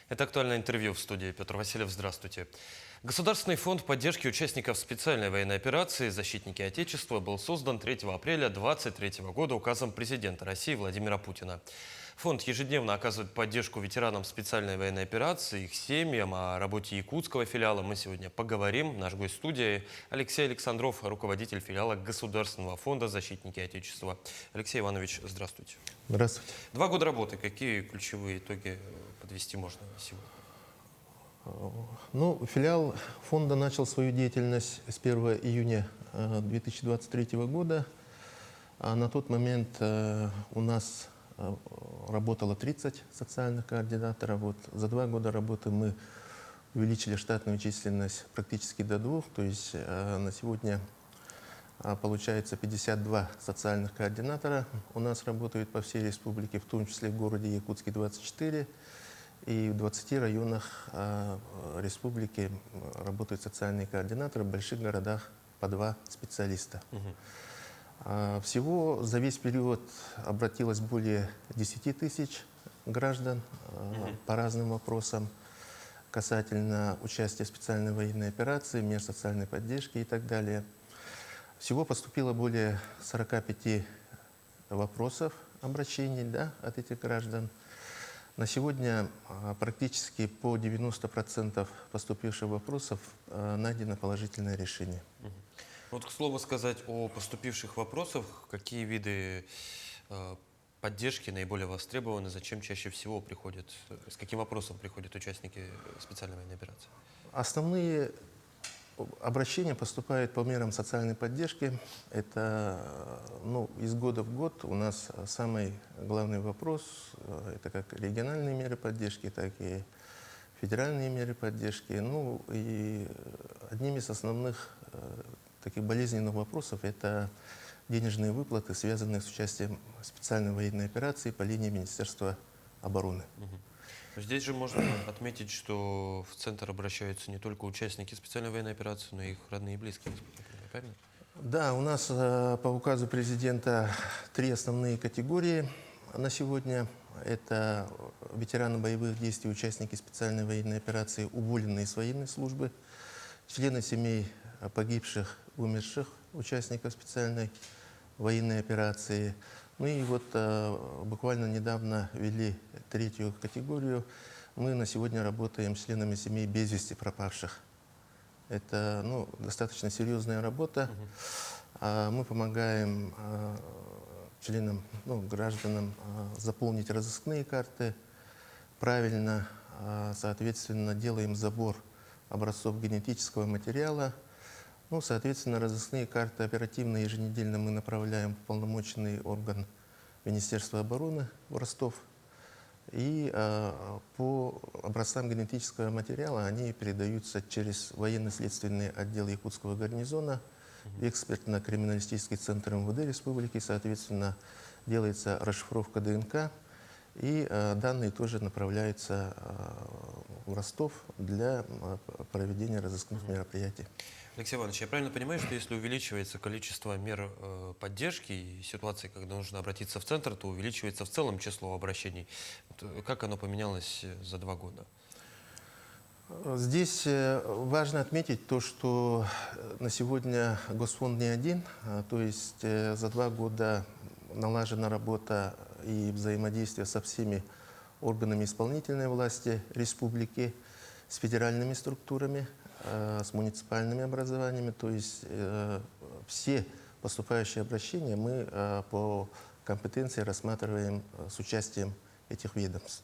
Это актуальное интервью в студии. Петр Васильев, здравствуйте. Государственный фонд поддержки участников специальной военной операции «Защитники Отечества» был создан 3 апреля 2023 года указом президента России Владимира Путина. Фонд ежедневно оказывает поддержку ветеранам специальной военной операции, их семьям. О работе якутского филиала мы сегодня поговорим. Наш гость студии Алексей Александров, руководитель филиала Государственного фонда «Защитники Отечества». Алексей Иванович, здравствуйте. Здравствуйте. 2 года работы. Какие ключевые итоги подвести можно сегодня? Ну, филиал фонда начал свою деятельность с 1 июня 2023 года. А на тот момент у нас работало 30 социальных координаторов. Вот за 2 года работы мы увеличили штатную численность практически до 2. То есть на сегодня получается 52 социальных координатора. У нас работают по всей республике, в том числе в городе Якутске 24. И в 20 районах республики работают социальные координаторы, в больших городах по 2 специалиста. Всего за весь период обратилось более 10 тысяч граждан по разным вопросам касательно участия в специальной военной операции, мер социальной поддержки и так далее. Всего поступило более 45 вопросов, обращений от этих граждан. На сегодня практически по 90% поступивших вопросов найдено положительное решение. Вот, к слову сказать о поступивших вопросах, какие виды поддержки наиболее востребованы, зачем чаще всего приходят, с каким вопросом приходят участники специальной военной операции? Основные обращения поступают по мерам социальной поддержки. Это из года в год у нас самый главный вопрос, это как региональные меры поддержки, так и федеральные меры поддержки. Ну и одним из основных таких болезненных вопросов это денежные выплаты, связанные с участием в специальной военной операции по линии Министерства обороны. Здесь же можно отметить, что в центр обращаются не только участники специальной военной операции, но и их родные и близкие, правильно? Да, у нас по указу президента 3 основные категории на сегодня. Это ветераны боевых действий, участники специальной военной операции, уволенные с военной службы, члены семей погибших, умерших участников специальной военной операции. Ну и вот буквально недавно ввели 3-ю категорию. Мы на сегодня работаем с членами семей без вести пропавших. Это достаточно серьезная работа. Мы помогаем членам, гражданам заполнить разыскные карты правильно, соответственно, делаем забор образцов генетического материала. Соответственно, разыскные карты оперативно еженедельно мы направляем в полномочный орган Министерства обороны в Ростов. И по образцам генетического материала они передаются через военно-следственный отдел Якутского гарнизона в экспертно-криминалистический центр МВД Республики. Соответственно, делается расшифровка ДНК. И данные тоже направляются в Ростов для проведения разыскных мероприятий. Алексей Иванович, я правильно понимаю, что если увеличивается количество мер поддержки и ситуации, когда нужно обратиться в центр, то увеличивается в целом число обращений? Как оно поменялось за 2 года? Здесь важно отметить то, что на сегодня Госфонд не один, то есть за 2 года налажена работа и взаимодействие со всеми органами исполнительной власти республики, с федеральными структурами, с муниципальными образованиями. То есть все поступающие обращения мы по компетенции рассматриваем с участием этих ведомств.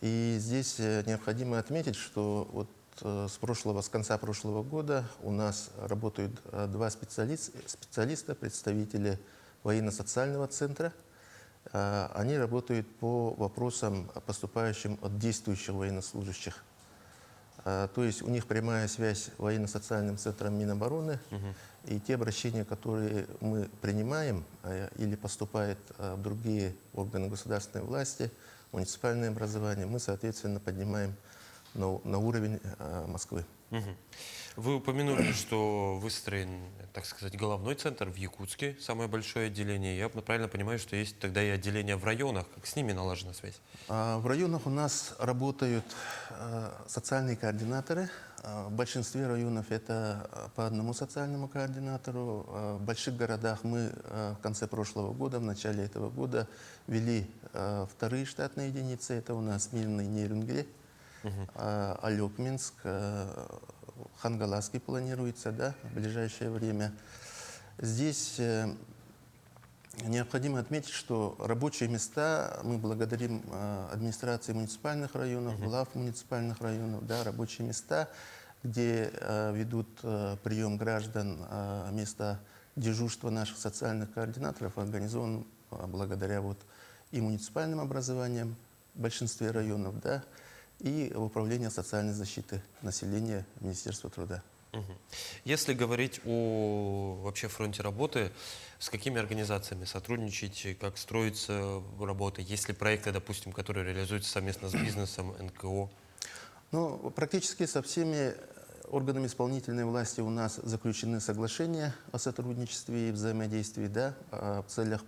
И здесь необходимо отметить, что с конца прошлого года у нас работают 2 специалиста, представители военно-социального центра. Они работают по вопросам, поступающим от действующих военнослужащих. То есть у них прямая связь с военно-социальным центром Минобороны. И те обращения, которые мы принимаем или поступают в другие органы государственной власти, муниципальное образование, мы, соответственно, поднимаем на уровень Москвы. Мгм. Вы упомянули, что выстроен, так сказать, головной центр в Якутске, самое большое отделение. Я правильно понимаю, что есть тогда и отделения в районах. Как с ними налажена связь? В районах у нас работают социальные координаторы. В большинстве районов это по одному социальному координатору. В больших городах мы в конце прошлого года, в начале этого года ввели вторые штатные единицы. Это у нас Мирный Нерюнгри, Алекминск, Хангалаский планируется, да, в ближайшее время. Здесь необходимо отметить, что рабочие места мы благодарим администрации муниципальных районов, глав муниципальных районов, да, рабочие места, где ведут прием граждан, место дежурства наших социальных координаторов организован благодаря вот и муниципальным образованиям в большинстве районов, да, и Управление социальной защиты населения Министерства труда. Мгм. Если говорить о вообще фронте работы, с какими организациями сотрудничаете, как строится работа, есть ли проекты, допустим, которые реализуются совместно с бизнесом, НКО? Ну, практически со всеми органами исполнительной власти у нас заключены соглашения о сотрудничестве и взаимодействии, да, в целях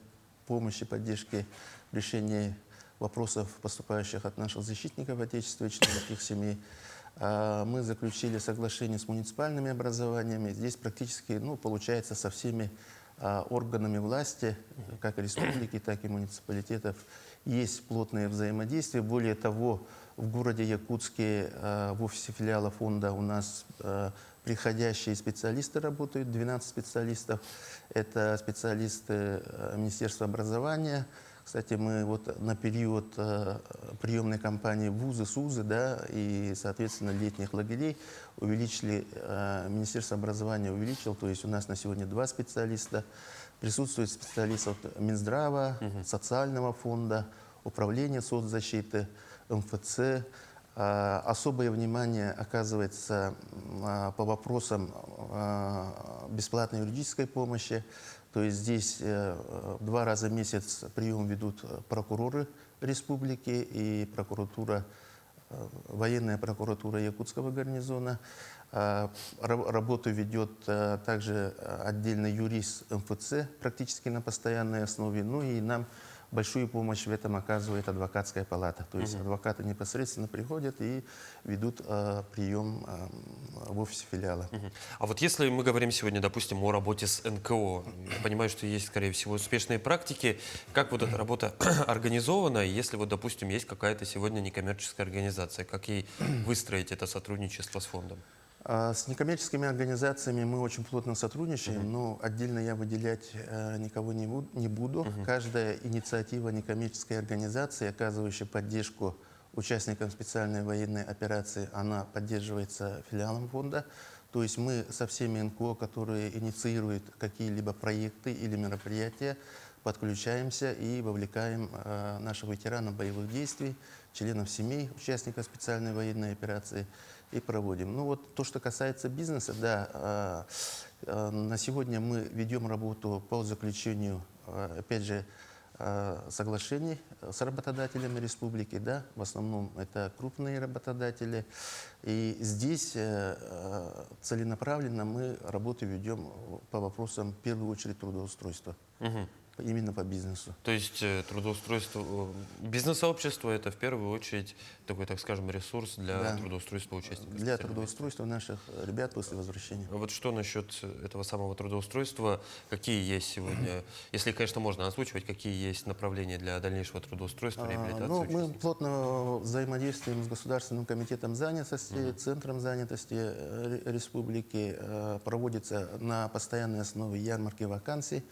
помощи, поддержки в решении вопросов, поступающих от наших защитников Отечества и членов их семей. Мы заключили соглашение с муниципальными образованиями. Здесь практически, ну, получается, со всеми органами власти, как республики, так и муниципалитетов, есть плотное взаимодействие. Более того, в городе Якутске в офисе филиала фонда у нас приходящие специалисты работают, 12 специалистов. Это специалисты Министерства образования. Кстати, мы вот на период приемной кампании вузы, СУЗы, да, и, соответственно, летних лагерей увеличили, Министерство образования увеличило, то есть у нас на сегодня 2 специалиста. Присутствуют специалисты от Минздрава, социального фонда, Управления соцзащиты, МФЦ. Особое внимание оказывается по вопросам бесплатной юридической помощи. То есть здесь 2 раза в месяц прием ведут прокуроры республики и прокуратура, военная прокуратура Якутского гарнизона. Работу ведет также отдельный юрист МФЦ практически на постоянной основе. Ну и нам большую помощь в этом оказывает адвокатская палата. То есть адвокаты непосредственно приходят и ведут прием в офисе филиала. А вот если мы говорим сегодня, допустим, о работе с НКО, я понимаю, что есть, скорее всего, успешные практики. Как вот эта работа организована, если вот, допустим, есть какая-то сегодня некоммерческая организация, как ей выстроить это сотрудничество с фондом? С некоммерческими организациями мы очень плотно сотрудничаем, но отдельно я выделять никого не буду. Каждая инициатива некоммерческой организации, оказывающая поддержку участникам специальной военной операции, она поддерживается филиалом фонда. То есть мы со всеми НКО, которые инициируют какие-либо проекты или мероприятия, подключаемся и вовлекаем наших ветеранов боевых действий, членов семей, участников специальной военной операции и проводим. Ну вот то, что касается бизнеса, да, на сегодня мы ведем работу по заключению, опять же, соглашений с работодателями республики, да, в основном это крупные работодатели. И здесь целенаправленно мы работу ведем по вопросам, в первую очередь, трудоустройства. Именно по бизнесу. То есть трудоустройство, бизнес-сообщество — это в первую очередь такой, так скажем, ресурс для Да. трудоустройства участников. Для специальной трудоустройства наших ребят после возвращения. А вот что насчет этого самого трудоустройства? Какие есть сегодня, если, конечно, можно озвучивать, какие есть направления для дальнейшего трудоустройства, реабилитации Ну, мы участников? плотно взаимодействуем с Государственным комитетом занятости, Центром занятости республики. Проводятся на постоянной основе ярмарки вакансий.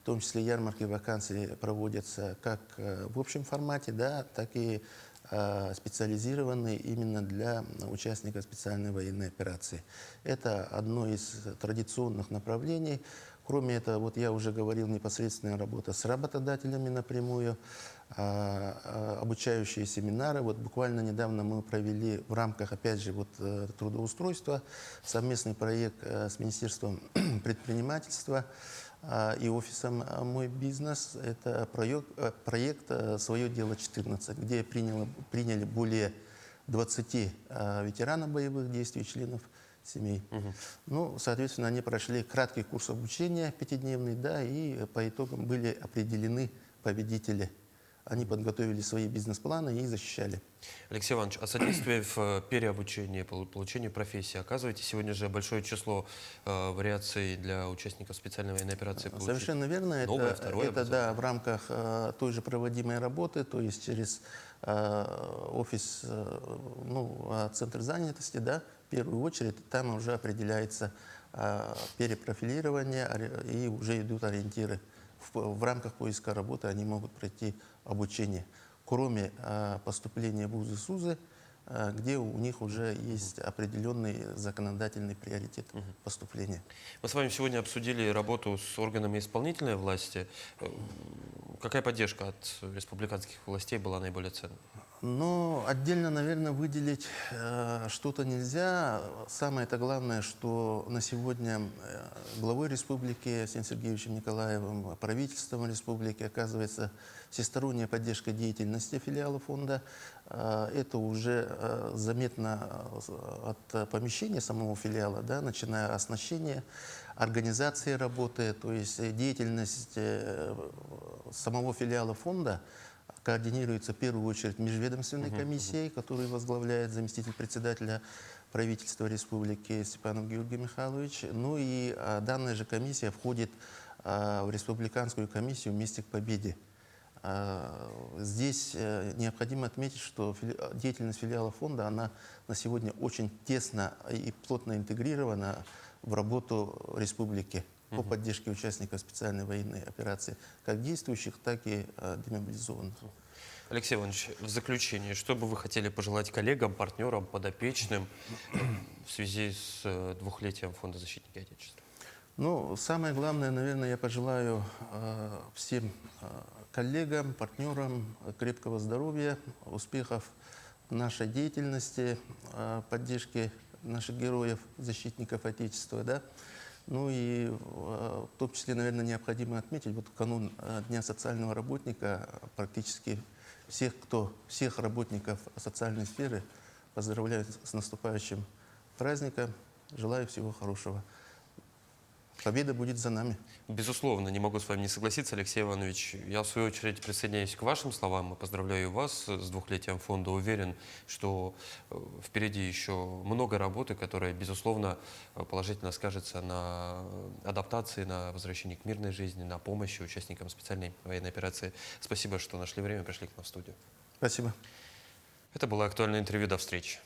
В том числе ярмарки вакансий проводятся как в общем формате, да, так и специализированные именно для участников специальной военной операции. Это одно из традиционных направлений. Кроме этого, вот я уже говорил, непосредственная работа с работодателями напрямую, обучающие семинары. Вот буквально недавно мы провели в рамках, опять же, вот, трудоустройства совместный проект с Министерством предпринимательства и офисом «Мой бизнес». Это проект «Свое дело 14», где приняли более 20 ветеранов боевых действий, членов семей. Ну, соответственно, они прошли краткий курс обучения, пятидневный, да, и по итогам были определены победители. Они подготовили свои бизнес-планы и защищали. Алексей Иванович, а содействие в переобучении, получении профессии оказываете? Сегодня же большое число вариаций для участников специальной военной операции получить Совершенно верно. новое, второе Это да, в рамках той же проводимой работы, то есть через офис, центр занятости, да, в первую очередь, там уже определяется перепрофилирование и уже идут ориентиры. В рамках поиска работы они могут пройти обучение, кроме поступления в вузы СУЗы, где у них уже есть определенный законодательный приоритет поступления. Мы с вами сегодня обсудили работу с органами исполнительной власти. Какая поддержка от республиканских властей была наиболее ценной? Но отдельно, наверное, выделить что-то нельзя. Самое-то главное, что на сегодня главой республики Арсением Сергеевичем Николаевым, правительством республики оказывается всесторонняя поддержка деятельности филиала фонда. Это уже заметно от помещения самого филиала, да, начиная оснащение, организации работы, то есть деятельность самого филиала фонда координируется в первую очередь межведомственной комиссией, которую возглавляет заместитель председателя правительства республики Степанов Георгий Михайлович. Ну и данная же комиссия входит в республиканскую комиссию «Вместе к победе». Здесь необходимо отметить, что деятельность филиала фонда, она на сегодня очень тесно и плотно интегрирована в работу республики по поддержке участников специальной военной операции, как действующих, так и демобилизованных. Алексей Иванович, в заключение, что бы вы хотели пожелать коллегам, партнерам, подопечным в связи с двухлетием Фонда защитники Отечества? Ну, самое главное, наверное, я пожелаю всем коллегам, партнерам крепкого здоровья, успехов в нашей деятельности, поддержки наших героев, защитников Отечества, да. Ну и в том числе, наверное, необходимо отметить, вот в канун Дня социального работника практически всех работников социальной сферы поздравляю с наступающим праздником, желаю всего хорошего. Победа будет за нами. Безусловно, не могу с вами не согласиться, Алексей Иванович. Я, в свою очередь, присоединяюсь к вашим словам и поздравляю вас с двухлетием фонда. Уверен, что впереди еще много работы, которая, безусловно, положительно скажется на адаптации, на возвращении к мирной жизни, на помощи участникам специальной военной операции. Спасибо, что нашли время и пришли к нам в студию. Спасибо. Это было актуальное интервью. До встречи.